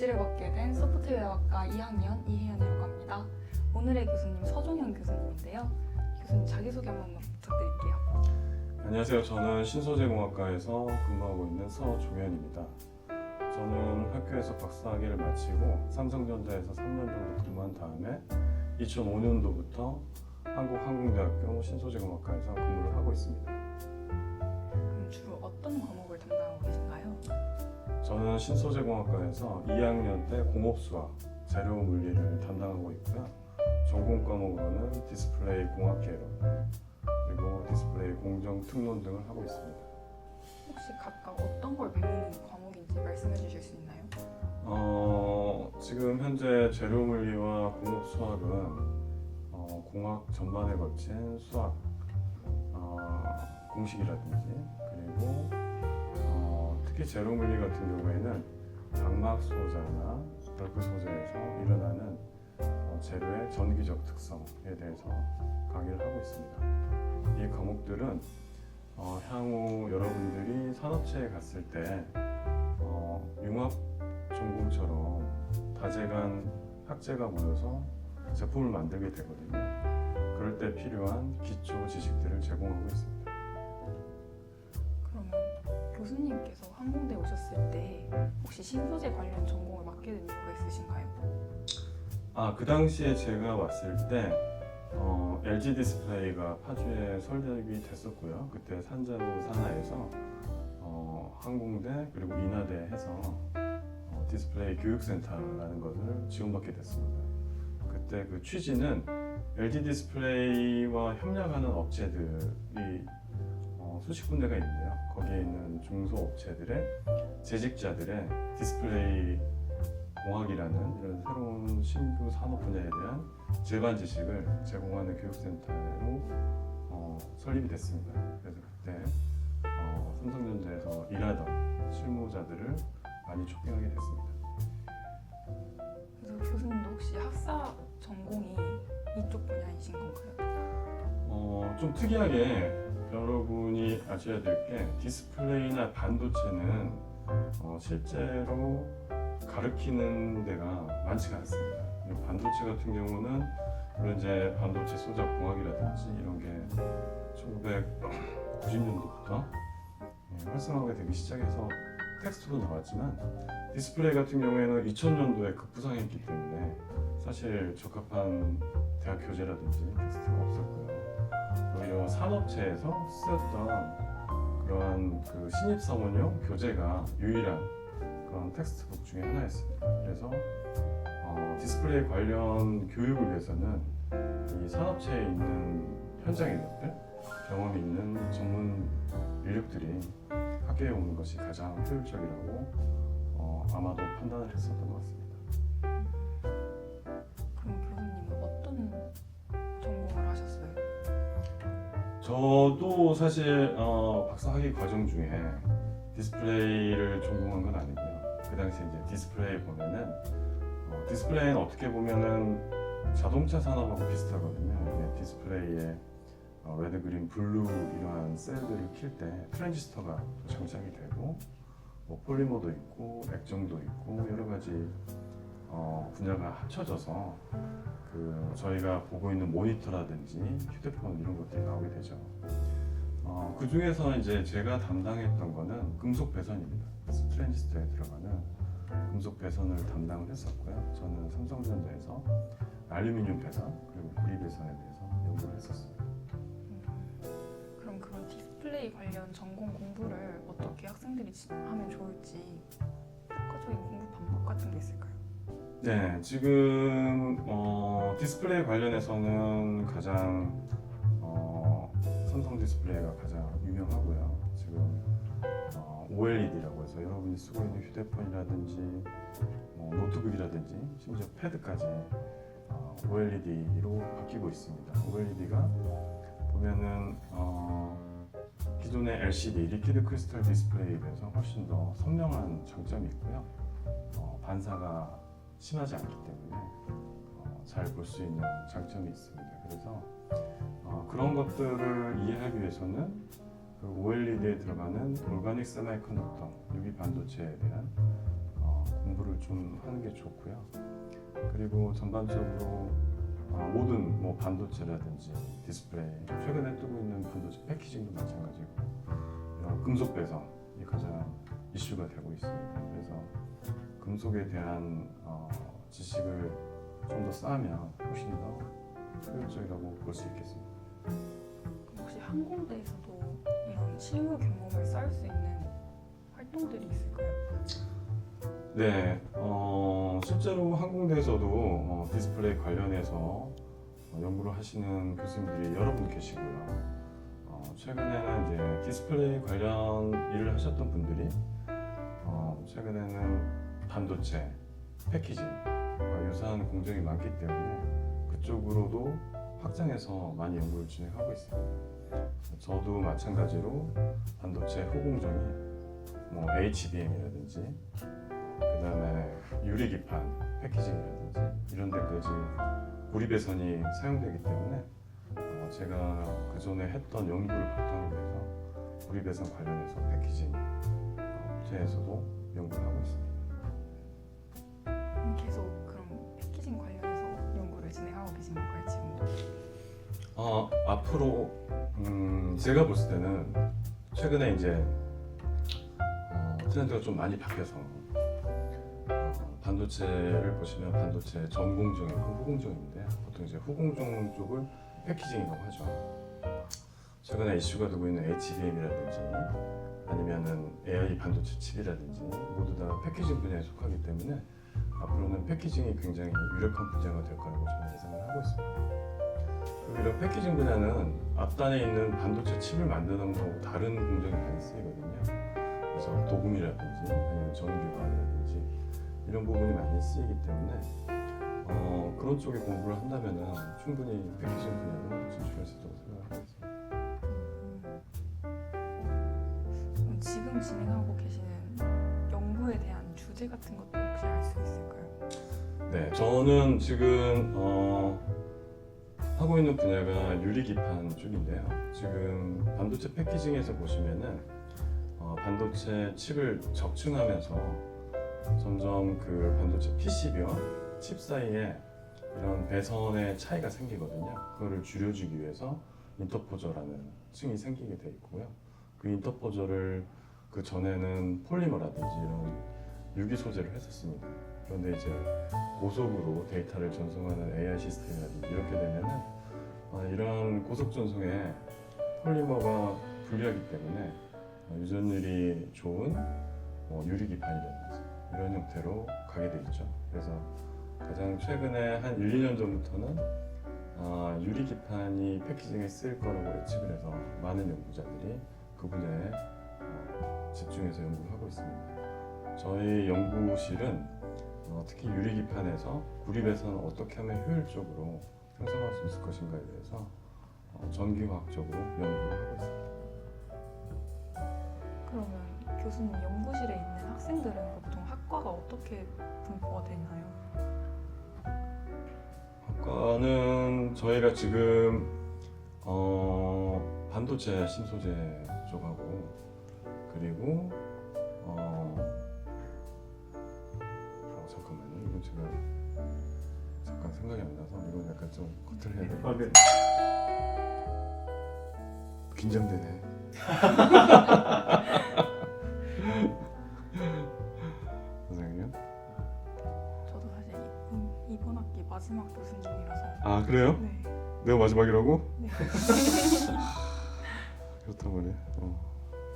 입시를 받게 된 소프트웨어학과 2학년 이혜연이라고 합니다. 오늘의 교수님 서종현 교수님인데요. 교수님 자기소개 한번 부탁드릴게요. 안녕하세요. 저는 신소재공학과에서 근무하고 있는 서종현입니다. 저는 학교에서 박사학위를 마치고 삼성전자에서 3년 정도 근무한 다음에 2005년도부터 한국항공대학교 신소재공학과에서 근무를 하고 있습니다. 그럼 주로 어떤 과목을 담당하고 계신가요? 저는 신소재공학과에서 2학년 때 공업수학, 재료물리를 담당하고 있고요. 전공 과목으로는 디스플레이 공학개론, 그리고 디스플레이 공정 특론 등을 하고 있습니다. 혹시 각각 어떤 걸 배우는 과목인지 말씀해 주실 수 있나요? 지금 현재 재료물리와 공업수학은 공학 전반에 걸친 수학, 공식이라든지 그리고 특히 재료물리 같은 경우에는 장막 소자나 덜크 소재에서 일어나는 재료의 전기적 특성에 대해서 강의를 하고 있습니다. 이 과목들은 향후 여러분들이 산업체에 갔을 때 융합 전공처럼 다재간 학제가 모여서 제품을 만들게 되거든요. 그럴 때 필요한 기초 지식들을 제공하고 있습니다. 그러면 교수님께서 항공대 오셨을 때 혹시 신소재 관련 전공을 맡게 된 이유가 있으신가요? 그 당시에 제가 왔을 때 LG 디스플레이가 파주에 설립이 됐었고요. 그때 산자로 산하에서 항공대 그리고 인하대 해서 디스플레이 교육센터라는 것을 지원받게 됐습니다. 그때 그 취지는 LG 디스플레이와 협력하는 업체들이 수십 군데가 있는데요. 거기에 있는 중소업체들의 재직자들의 디스플레이 공학이라는 이런 새로운 신규 산업 분야에 대한 제반 지식을 제공하는 교육센터로 설립이 됐습니다. 그래서 그때 삼성전자에서 일하던 실무자들을 많이 초빙하게 됐습니다. 그래서 교수님도 혹시 학사 전공이 이쪽 분야이신 건가요? 좀 특이하게 여러분이 아셔야 될 게 디스플레이나 반도체는 실제로 가르치는 데가 많지가 않습니다. 반도체 같은 경우는 물론 이제 반도체 소자 공학이라든지 이런 게 1990년도부터 활성화가 되기 시작해서 텍스트로 나왔지만 디스플레이 같은 경우에는 2000년도에 급부상했기 때문에 사실 적합한 대학 교재라든지 텍스트가 없었고요. 오히려 산업체에서 쓰였던 그러한 그 신입사원용 교재가 유일한 그런 텍스트북 중에 하나였습니다. 그래서 디스플레이 관련 교육을 위해서는 이 산업체에 있는 현장 인력들, 경험이 있는 전문 인력들이 학교에 오는 것이 가장 효율적이라고 아마도 판단을 했었던 것 같습니다. 그럼 교수님은 어떤 전공을 하셨어요? 저도 사실 박사학위 과정 중에 디스플레이를 전공한 건 아니고요. 그 당시 이제 디스플레이 보면은 디스플레이는 어떻게 보면은 자동차 산업하고 비슷하거든요. 이게 디스플레이에 레드, 그린, 블루 이러한 셀들을 킬 때 트랜지스터가 장착이 되고 폴리머도 있고 액정도 있고 여러 가지 분야가 합쳐져서 저희가 보고 있는 모니터라든지 휴대폰 이런 것들이 나오게 되죠. 그 중에서 이제 제가 담당했던 거는 금속 배선입니다. 그래서 트랜지스터에 들어가는 금속 배선을 담당을 했었고요. 저는 삼성전자에서 알루미늄 배선 그리고 구리 배선에 대해서 연구를 했었습니다. 그럼 그런 디스플레이 관련 전공 공부를 어떻게 학생들이 하면 좋을지 효과적인 공부 방법 같은 게 있을까요? 네, 지금 디스플레이 관련해서는 가장 삼성 디스플레이가 가장 유명하고요. 지금 OLED라고 해서 여러분이 쓰고 있는 휴대폰이라든지 노트북이라든지 심지어 패드까지 OLED로 바뀌고 있습니다. OLED가 보면은 기존의 LCD 리퀴드 크리스탈 디스플레이에 비해서 훨씬 더 선명한 장점이 있고요. 반사가 심하지 않기 때문에 잘 볼 수 있는 장점이 있습니다. 그래서 그런 것들을 이해하기 위해서는 그 OLED에 들어가는 올가닉 세마이컨덕터 유기 반도체에 대한 공부를 좀 하는 게 좋고요. 그리고 전반적으로 모든 뭐 반도체라든지 디스플레이, 최근에 뜨고 있는 반도체 패키징도 마찬가지고 이런 금속 배선이 가장 이슈가 되고 있습니다. 그래서 금속에 대한 지식을 좀 더 쌓으면 훨씬 더 효율적이라고 볼 수 있겠습니다. 혹시 항공대에서도 이런 실무 경험을 쌓을 수 있는 활동들이 있을까요? 네, 실제로 항공대에서도 디스플레이 관련해서 연구를 하시는 교수님들이 여러 분 계시고요. 최근에는 이제 디스플레이 관련 일을 하셨던 분들이 최근에는 반도체, 패키징과 유사한 공정이 많기 때문에 그쪽으로도 확장해서 많이 연구를 진행하고 있습니다. 저도 마찬가지로 반도체 후공정이 뭐 HBM이라든지 그다음에 유리기판 패키징이라든지 이런 데까지 구리배선이 사용되기 때문에 제가 그 전에 했던 연구를 바탕으로 해서 구리배선 관련해서 패키징 업체에서도 연구를 하고 있습니다. 계속 그럼 패키징 관련해서 연구를 진행하고 계신 건가요, 지금도? 앞으로 제가 봤을 때는 최근에 이제 트렌드가 좀 많이 바뀌어서 반도체를 보시면 반도체 전공정 있고 후공정인데 보통 이제 후공정 쪽을 패키징이라고 하죠. 최근에 이슈가 되고 있는 HBM이라든지 아니면은 AI 반도체 칩이라든지 모두 다 패키징 분야에 속하기 때문에 앞으로는 패키징이 굉장히 유력한 분야가 될 거라고 저는 예상을 하고 있습니다. 그리고 이런 패키징 분야는 앞단에 있는 반도체 칩을 만드는 거하고 다른 공정이 많이 쓰이거든요. 그래서 도금이라든지 아니면 전기관이라든지 이런 부분이 많이 쓰이기 때문에 그런 쪽에 공부를 한다면은 충분히 패키징 분야로 진출할 수 있다고 생각하고 있습니다. 그럼 지금 진행하고 계시는 연구에 대한 주제 같은 것도 혹시 알 수 있을까요? 네, 저는 지금 하고 있는 분야가 유리기판 쪽인데요. 지금 반도체 패키징에서 보시면은 반도체 칩을 적층하면서 점점 그 반도체 PCB와 칩 사이에 이런 배선의 차이가 생기거든요. 그거를 줄여주기 위해서 인터포저라는 층이 생기게 돼 있고요. 그 인터포저를 그 전에는 폴리머라든지 이런 유기 소재를 했었습니다. 그런데 이제 고속으로 데이터를 전송하는 AI 시스템이라든지 이렇게 되면은 이런 고속 전송에 폴리머가 불리하기 때문에 유전율이 좋은 유리기판이라든지 이런 형태로 가게 돼 있죠. 그래서 가장 최근에 한 1, 2년 전부터는 유리기판이 패키징에 쓰일 거라고 예측을 해서 많은 연구자들이 그 분야에 집중해서 연구를 하고 있습니다. 저희 연구실은 특히 유리기판에서 구리배선을 어떻게 하면 효율적으로 생성할 수 있을 것인가에 대해서 전기화학적으로 연구를 하고 있습니다. 그러면 교수님 연구실에 있는 학생들은 보통 학과가 어떻게 분포가 되나요? 학과는 저희가 지금 반도체 신소재 쪽하고 그리고 잠깐만요. 이거 제가 잠깐 생각이 안 나서 이건 약간 좀 커트를 해야 될 것 같아요. 긴장되네. 선생님? 저도 사실 이번 학기 마지막 교수님이라서. 아 그래요? 네. 내가 마지막이라고? 네. 그렇다 보네.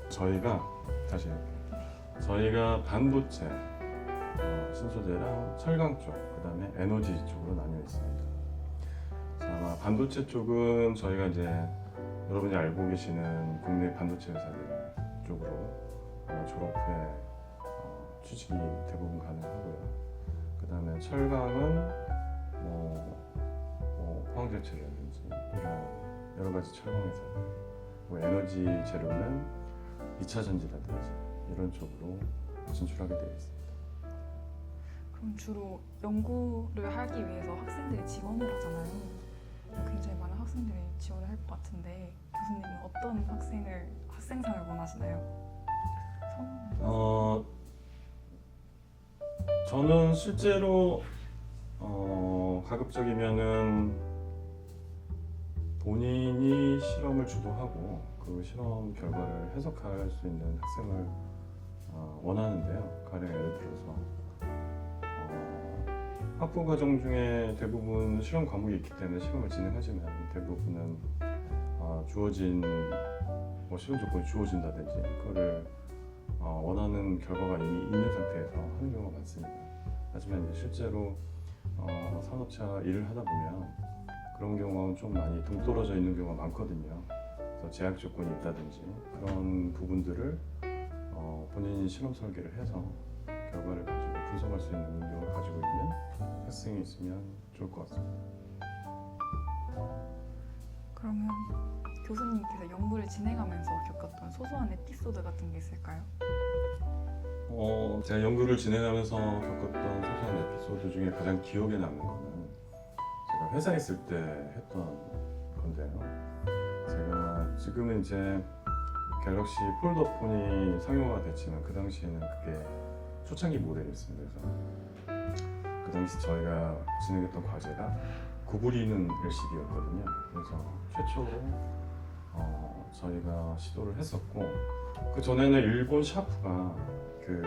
저희가 다시 저희가 반도체 신소재랑 철강 쪽, 그다음에 에너지 쪽으로 나뉘어 있습니다. 자, 아마 반도체 쪽은 저희가 이제 여러분이 알고 계시는 국내 반도체 회사들 쪽으로 아마 졸업 후에 취직이 대부분 가능하고요. 그다음에 철강은 포항제철이라든지 이런 여러 가지 철강 회사들. 에너지 재료는 2차 전지라든지 이런 쪽으로 진출하게 되어 있습니다. 그럼 주로 연구를 하기 위해서 학생들이 지원을 하잖아요. 굉장히 많은 학생들이 지원을 할 것 같은데 교수님은 어떤 학생상을 원하시나요? 저는 실제로 가급적이면은 본인이 실험을 주도하고 그 실험 결과를 해석할 수 있는 학생을 원하는데요. 가령 예를 들어서 학부 과정 중에 대부분 실험 과목이 있기 때문에 실험을 진행하지만 대부분은 주어진 실험 조건이 주어진다든지 그거를 원하는 결과가 이미 있는 상태에서 하는 경우가 많습니다. 하지만 이제 실제로 산업차 일을 하다 보면 그런 경우는 좀 많이 동떨어져 있는 경우가 많거든요. 그래서 제약 조건이 있다든지 그런 부분들을 본인이 실험 설계를 해서 결과를 가지고 분석할 수 있는 능력을 가지고 있는 학생이 있으면 좋을 것 같습니다. 그러면 교수님께서 연구를 진행하면서 겪었던 소소한 에피소드 같은 게 있을까요? 제가 연구를 진행하면서 겪었던 소소한 에피소드 중에 가장 기억에 남는 거는 제가 회사에 있을 때 했던 건데요. 제가 지금은 이제 갤럭시 폴더폰이 상용화가 됐지만 그 당시에는 그게 초창기 모델이었습니다. 그래서 그 당시 저희가 진행했던 과제가 구부리는 LCD였거든요. 그래서 최초로 저희가 시도를 했었고 그 전에는 일본 샤프가 그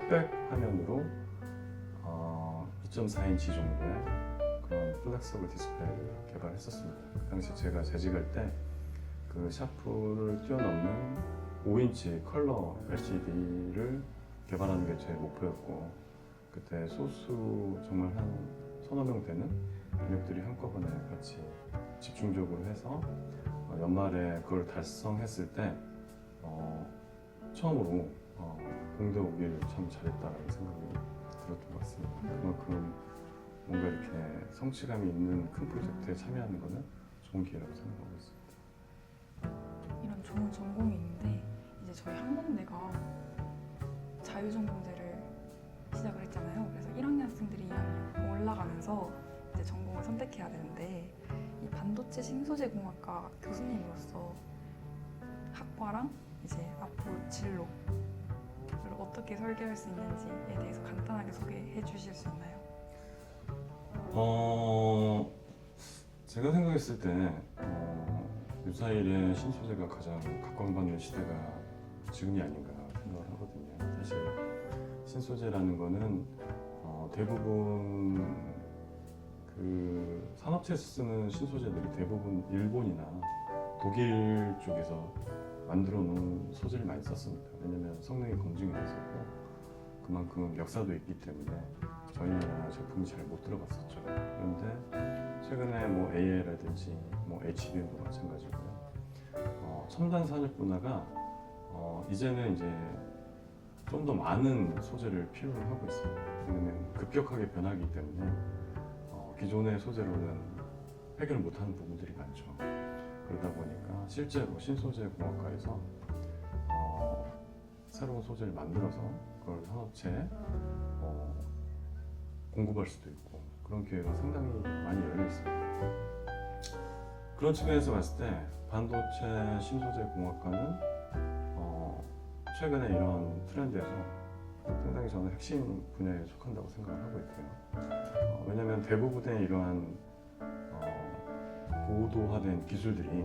흑백 화면으로 2.4인치 정도의 그런 플렉서블 디스플레이를 개발했었습니다. 그 당시 제가 재직할 때 그 샤프를 뛰어넘는 5인치 컬러 LCD를 개발하는 게 제 목표였고 그때 소수 정말 한 서너 명 되는 인력들이 한꺼번에 같이 집중적으로 해서 연말에 그걸 달성했을 때 처음으로 공대 오길 참 잘했다라는 생각이 들었던 것 같습니다. 그만큼 뭔가 이렇게 성취감이 있는 큰 프로젝트에 참여하는 것은 좋은 기회라고 생각하고 있습니다. 이런 좋은 전공이 있는데 이제 저희 항공대가 자유전공제를 시작을 했잖아요. 그래서 1학년 학생들이 2학년 올라가면서 이제 전공을 선택해야 되는데 이 반도체 신소재 공학과 교수님으로서 학과랑 이제 앞으로 진로를 어떻게 설계할 수 있는지에 대해서 간단하게 소개해 주실 수 있나요? 제가 생각했을 때 유사일의 신소재가 가장 각광받는 시대가 지금이 아닌가 생각을 하거든요. 사실 신소재라는 거는 대부분 그 산업체에서 쓰는 신소재들이 대부분 일본이나 독일 쪽에서 만들어 놓은 소재를 많이 썼습니다. 왜냐하면 성능이 검증이 됐었고 그만큼 역사도 있기 때문에 저희 나라 제품이 잘 못 들어갔었죠. 그런데 최근에 뭐 AI라든지 뭐 HBM도 마찬가지고요. 첨단 산업 분야가 이제는 이제 좀 더 많은 소재를 필요로 하고 있습니다. 왜냐하면 급격하게 변하기 때문에 기존의 소재로는 해결을 못하는 부분들이 많죠. 그러다 보니까 실제로 신소재 공학과에서 새로운 소재를 만들어서 그걸 산업체에 공급할 수도 있고 그런 기회가 상당히 많이 열려 있습니다. 그런 측면에서 봤을 때 반도체 신소재 공학과는 최근에 이런 트렌드에서 상당히 저는 핵심 분야에 속한다고 생각을 하고 있고요. 왜냐하면 대부분의 이러한 고도화된 기술들이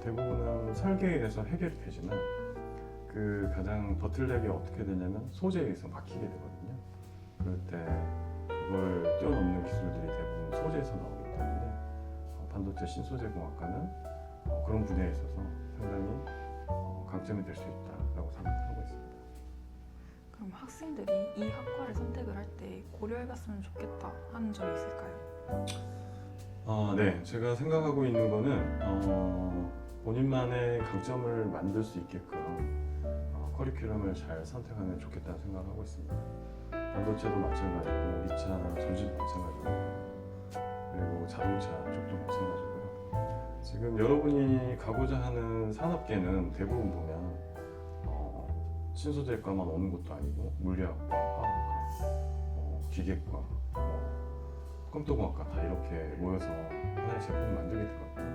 대부분은 설계에 의해서 해결이 되지만 그 가장 버틀넥이 어떻게 되냐면 소재에 의해서 막히게 되거든요. 그럴 때 그걸 뛰어넘는 기술들이 대부분 소재에서 나오기 때문에 반도체 신소재 공학과는 그런 분야에 있어서 상당히 강점이 될 수 있다라고 생각하고 있습니다. 그럼 학생들이 이 학과를 선택을 할 때 고려해봤으면 좋겠다 하는 점이 있을까요? 네, 제가 생각하고 있는 거는 본인만의 강점을 만들 수 있게끔 커리큘럼을 잘 선택하면 좋겠다는 생각을 하고 있습니다. 반도체도 마찬가지고 2차 전지도 마찬가지고 그리고 자동차 쪽도 마찬가지고요. 지금 여러분이 가고자 하는 산업계는 대부분 보면 신소재과만 오는 것도 아니고 물리학과, 화학과, 기계과, 컴퓨터공학과 다 이렇게 모여서 하나의 제품을 만들게 되거든요.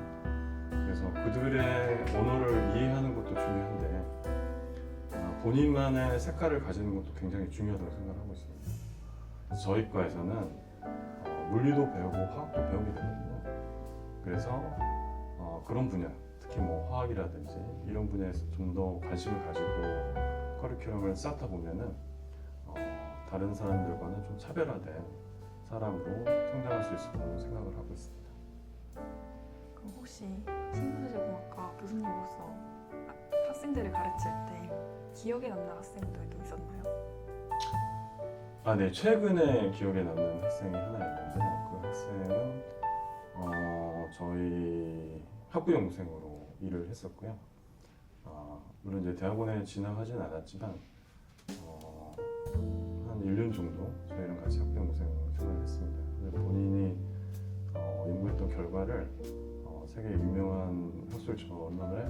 그래서 그들의 언어를 이해하는 것도 중요한데 본인만의 색깔을 가지는 것도 굉장히 중요하다고 생각하고 있습니다. 저희과에서는 물리도 배우고 화학도 배우게 되거든요. 그래서 그런 분야, 특히 뭐 화학이라든지 이런 분야에서 좀 더 관심을 가지고 커리큘럼을 쌓다 보면은 다른 사람들과는 좀 차별화된 사람으로 성장할 수 있을 거라고 생각을 하고 있습니다. 그럼 혹시 신소재공학과 교수님으로서 학생들을 가르칠 때 기억에 남는 학생들도 있었나요? 네, 최근에 기억에 남는 학생이 하나 있는데요. 그 학생은 저희 학부연구생으로 일을 했었고요. 물론 이제 대학원에 진학하진 않았지만 한 1년 정도 저희랑 같이 학부연구생으로 생활을 했습니다. 근데 본인이 연구했던 결과를 세계 유명한 학술 저널에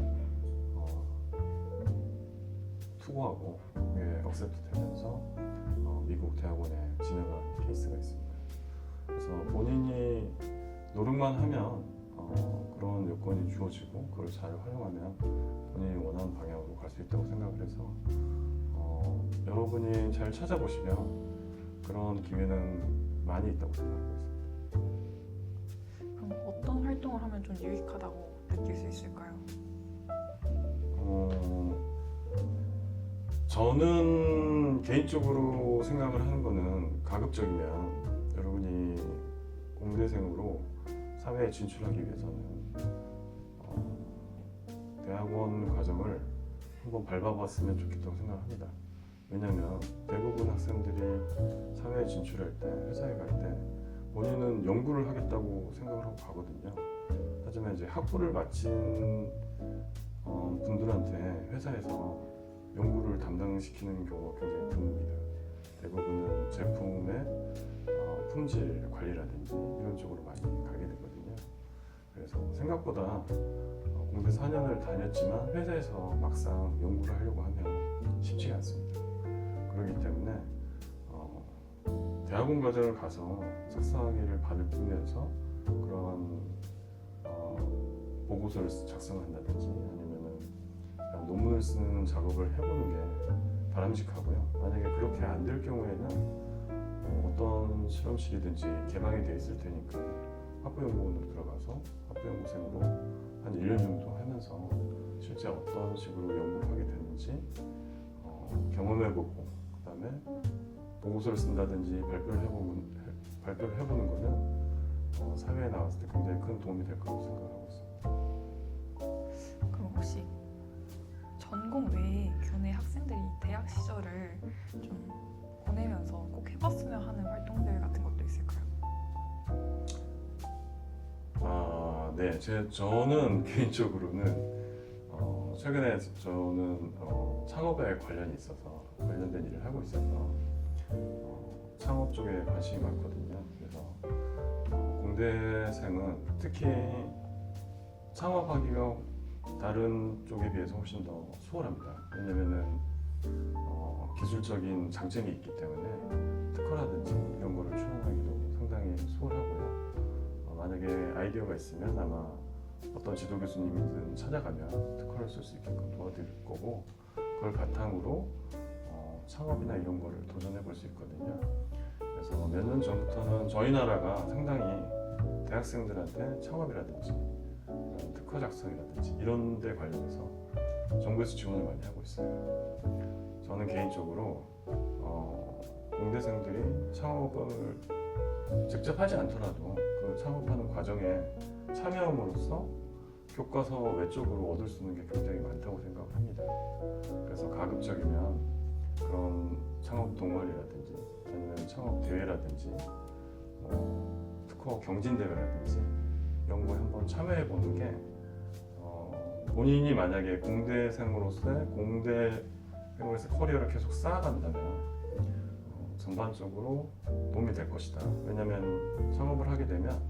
투고하고 그게 억셉트 되면서 미국 대학원에 진학한 케이스가 있습니다. 그래서 본인이 노력만 하면 그런 여건이 주어지고 그걸 잘 활용하면 본인이 원하는 방향으로 갈 수 있다고 생각을 해서 여러분이 잘 찾아보시면 그런 기회는 많이 있다고 생각하고 있습니다. 그럼 어떤 활동을 하면 좀 유익하다고 느낄 수 있을까요? 저는 개인적으로 생각을 하는 거는 가급적이면 여러분이 공대생으로 사회에 진출하기 위해서는 대학원 과정을 한번 밟아봤으면 좋겠다고 생각합니다. 왜냐하면 대부분 학생들이 사회에 진출할 때, 회사에 갈 때 본인은 연구를 하겠다고 생각을 하고 가거든요. 하지만 이제 학부를 마친 분들한테 회사에서 연구를 담당시키는 경우가 굉장히 드뭅니다. 대부분은 제품의 품질 관리라든지 이런 쪽으로 많이 가게 되거든요. 그래서 생각보다 공대 4년을 다녔지만 회사에서 막상 연구를 하려고 하면 쉽지가 않습니다. 그렇기 때문에 대학원 과정을 가서 석사학위를 받을 뿐이어서 그런 보고서를 작성한다든지 아니면은 논문을 쓰는 작업을 해보는 게 바람직하고요. 만약에 그렇게 안 될 경우에는 어떤 실험실이든지 개방이 되어 있을 테니까 학부연구원으로 들어가서 학부연구생으로 한 1년 정도 하면서 실제 어떤 식으로 연구를 하게 되는지 경험해보고 그다음에 보고서를 쓴다든지 발표를 해보는 거는 사회에 나왔을 때 굉장히 큰 도움이 될 거라고 생각하고 있습니다. 그럼 혹시 전공 외에 교내 학생들이 대학 시절을 좀 보내면서 꼭 해봤으면 하는 활동들 같은 것도 있을까요? 네, 저는 개인적으로는 최근에 저는 창업에 관련이 있어서 관련된 일을 하고 있어서 창업 쪽에 관심이 많거든요. 그래서 공대생은 특히 창업하기가 다른 쪽에 비해서 훨씬 더 수월합니다. 왜냐면은 기술적인 장점이 있기 때문에 특허라든지 이런 거를 출원하기도 상당히 수월하고요. 만약에 아이디어가 있으면 아마 어떤 지도 교수님이든 찾아가면 특허를 쓸 수 있게끔 도와드릴 거고 그걸 바탕으로 창업이나 이런 거를 도전해 볼 수 있거든요. 그래서 몇 년 전부터는 저희 나라가 상당히 대학생들한테 창업이라든지 특허 작성이라든지 이런 데 관련해서 정부에서 지원을 많이 하고 있어요. 저는 개인적으로 공대생들이 창업을 직접 하지 않더라도 그 창업하는 과정에 참여함으로써 교과서 외적으로 얻을 수 있는 게 굉장히 많다고 생각을 합니다. 그래서 가급적이면 그런 창업 동아리라든지 아니면 창업 대회라든지 특허 경진 대회라든지 이런 거에 한번 참여해 보는 게 본인이 만약에 공대생으로서의 공대생으로서 커리어를 계속 쌓아간다면 전반적으로 도움이 될 것이다. 왜냐하면 창업을 하게 되면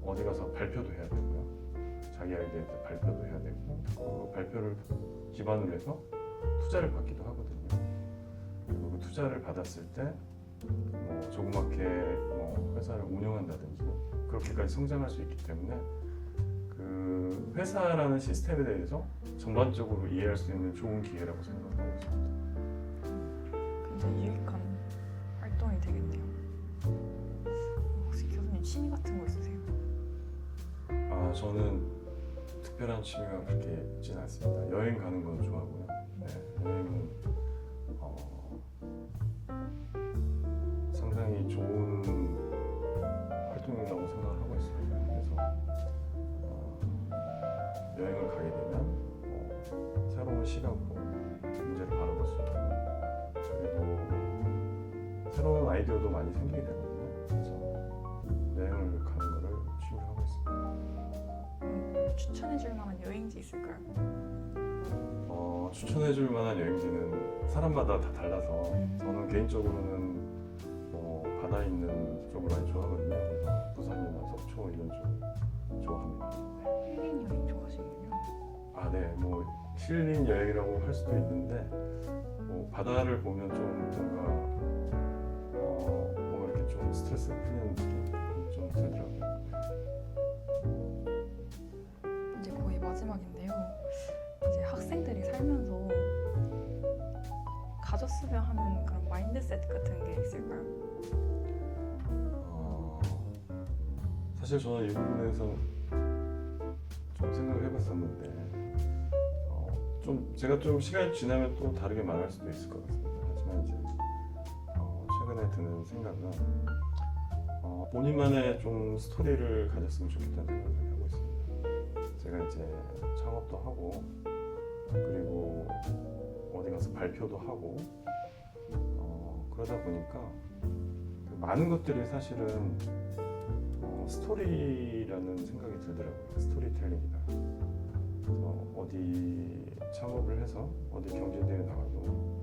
어디 가서 발표도 해야 되고요. 자기 아이디어에 대해 발표도 해야 되고 그 발표를 기반으로 해서 투자를 받기도 하거든요. 그리고 그 투자를 받았을 때 조그맣게 회사를 운영한다든지 그렇게까지 성장할 수 있기 때문에 그 회사라는 시스템에 대해서 전반적으로 이해할 수 있는 좋은 기회라고 생각하고 있습니다. 굉장히 유익한 활동인 도움이 되겠네요. 혹시 교수님 취미 같은 거 있으세요? 아, 저는 특별한 취미가 그렇게 있진 않습니다. 여행 가는 건 좋아하고요. 네, 여행은 상당히 좋은 활동이라고 생각을 하고 있습니다. 그래서 여행을 가게 되면 새로운 시각으로 문제를 바라볼 수 있고, 그리고 새로운 아이디어도 많이 생기게 되거든요. 그래서 여행을 가는 거를 취미로 하고 있습니다. 추천해줄 만한 여행지 있을까요? 추천해줄 만한 여행지는 사람마다 다 달라서 저는 개인적으로는 바다 있는 쪽을 많이 좋아하거든요. 그래서 부산이나 속초 이런 쪽 좋아합니다. 힐링 여행 좋아하시는군요. 아, 네, 뭐 힐링 여행이라고 할 수도 있는데 바다를 보면 좀 뭔가 이렇게 좀 스트레스 풀리는 느낌이 좀 들더라고요. 이제 거의 마지막인데요. 이제 학생들이 살면서 가졌으면 하는 그런 마인드셋 같은 게 있을까요? 사실 저는 이 부분에서 좀 생각을 해봤었는데 제가 좀 시간이 지나면 또 다르게 말할 수도 있을 것 같습니다. 하지만 이제 최근에 드는 생각은 본인만의 좀 스토리를 가졌으면 좋겠다는 생각을 하고 있습니다. 제가 이제 창업도 하고 그리고 어디 가서 발표도 하고 그러다 보니까 많은 것들이 사실은 스토리라는 생각이 들더라고요. 스토리텔링이다. 그래서 어디 창업을 해서 어디 경진대회 나가도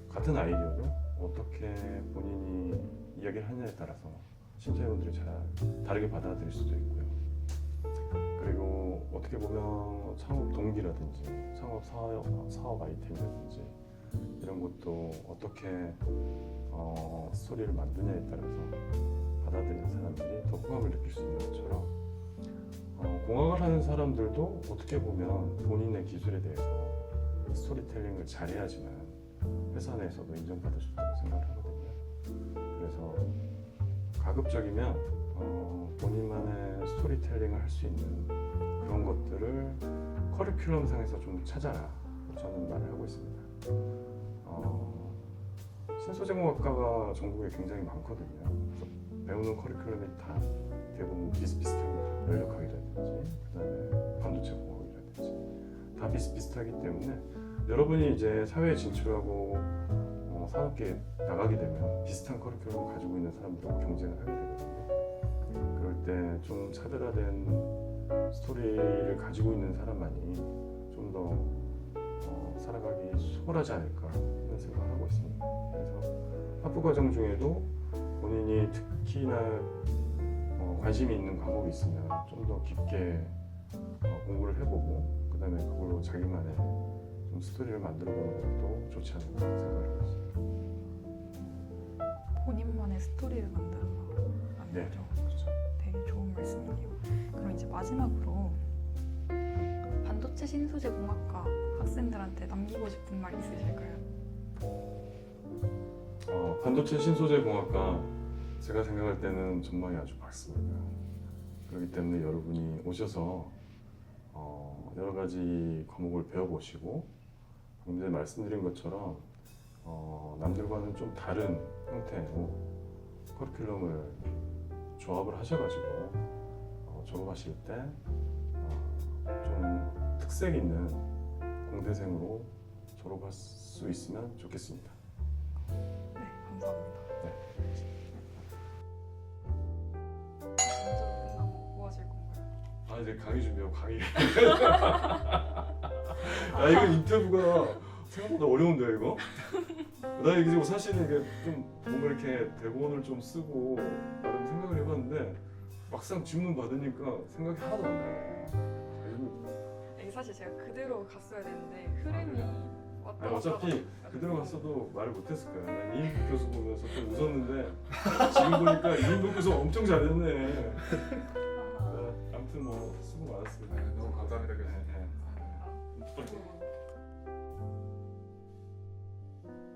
같은 아이디어를 어떻게 본인이 이야기를 하느냐에 따라서 심사위원들이 잘 다르게 받아들일 수도 있고요. 그리고 어떻게 보면 창업 동기라든지 창업 사업 아이템이라든지 이런 것도 어떻게 스토리를 만드냐에 따라서 받아들이는 사람들이 더 호감을 느낄 수 있는 것처럼 공학을 하는 사람들도 어떻게 보면 본인의 기술에 대해서 스토리텔링을 잘해야지만 회사 내에서도 인정받을 수 있다고 생각을 하거든요. 그래서 가급적이면 본인만의 스토리텔링을 할 수 있는 그런 것들을 커리큘럼상에서 좀 찾아라, 저는 말을 하고 있습니다. 신소재공학과가 전국에 굉장히 많거든요. 그래서 배우는 커리큘럼이 다 대부분 비슷비슷합니다. 연력학이라든지 그다음에 반도체 공학이라든지 다 비슷비슷하기 때문에 여러분이 이제 사회에 진출하고 산업계에 나가게 되면 비슷한 커리큘럼을 가지고 있는 사람들하고 경쟁을 하게 되거든요. 그럴 때 좀 차별화된 스토리를 가지고 있는 사람만이 좀 더 살아가기 수월하지 않을까 하는 생각을 하고 있습니다. 그래서 학부 과정 중에도 본인이 특히나 관심이 있는 과목이 있으면 좀 더 깊게 공부를 해보고 그 다음에 그걸로 자기만의 좀 스토리를 만들어보는 것도 좋지 않을까 생각을 하고 있습니다. 본인만의 스토리를 만들어라는 네, 거죠. 그렇죠. 되게 좋은 말씀이네요. 그럼 이제 마지막으로 반도체 신소재 공학과 학생들한테 남기고 싶은 말 있으실까요? 반도체 신소재 공학과 제가 생각할 때는 전망이 아주 밝습니다. 그렇기 때문에 여러분이 오셔서 여러 가지 과목을 배워보시고 방금 전에 말씀드린 것처럼 남들과는 좀 다른 형태로 커리큘럼을 조합을 하셔가지고 졸업하실 때 좀 특색 있는 공대생으로 졸업할 수 있으면 좋겠습니다. 네, 감사합니다. 네. 면접 끝나고 뭐 하실 건가요? 이제 강의 준비하고 강의. 이거 인터뷰가 생각보다 어려운데 이거? 나 이게 사실은 이게 좀 뭔가 이렇게 대본을 좀 쓰고 나름 생각을 해봤는데 막상 질문 받으니까 생각이 하나도 안 나요. 이게 사실 제가 그대로 갔어야 되는데 흐름이 그래요? 왔다 갔다 어차피 그대로 갔어도 말을 못했을 거야. 난 이인국 교수 보면서 좀 웃었는데 지금 보니까 이인국 교수 엄청 잘했네. 아무튼 뭐 수고 많았습니다. 너무 감사합니다. 네.